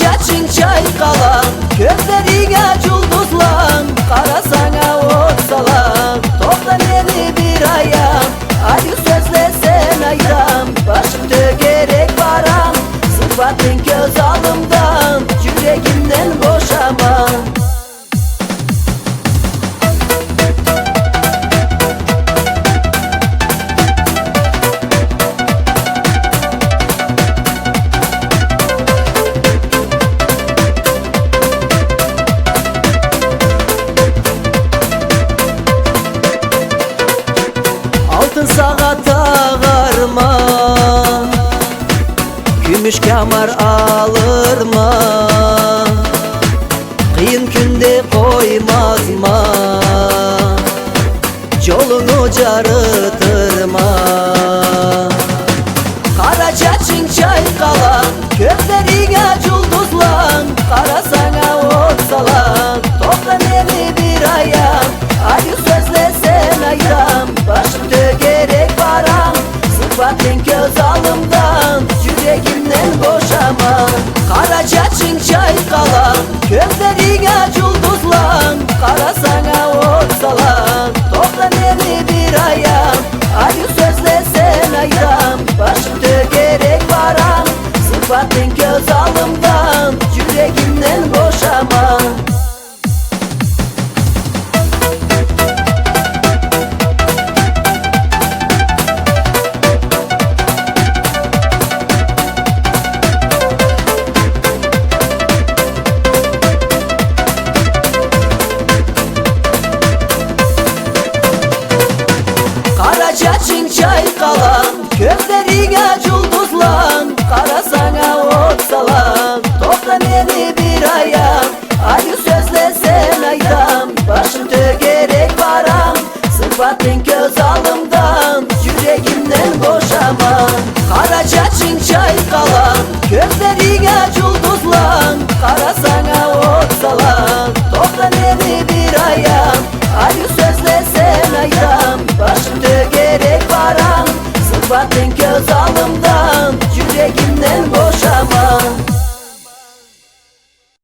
çaçın çaykalan, gözlerine culduzlan, kara sana otsalan. Topla beni bir ayağım, acı sözle sen ayram. Başım tögerek varam, sıfatın göz alımdan, yüreğimden boşamam. Altın saat ağarma, gümüş kamar alırma, kıyın günde koymazma, yolunu carıtırma. Kara çaçın çaykalan, gözlerine culduzlan, kara sana otsalan. Topla beni bir ayağım, acı sözle sen ayram. Başım tögerek varam, sıfatın göz alımdan, yüreğimden boşamam. Kara çaçın çaykalan, gözlerine culduzlan, kara sana otsalan. Topla beni bir ayağım, acı sözle sen ayram. Başım tögerek varam, sıfatın göz alımdan, yüreğimden boşamam. Çaçın çaykalan, gözlerine culduzlan, kara sana otsalan. Topla beni bir ayağım, acı sözle sen ayram. Başım tögerek varam, sıfatın göz alım.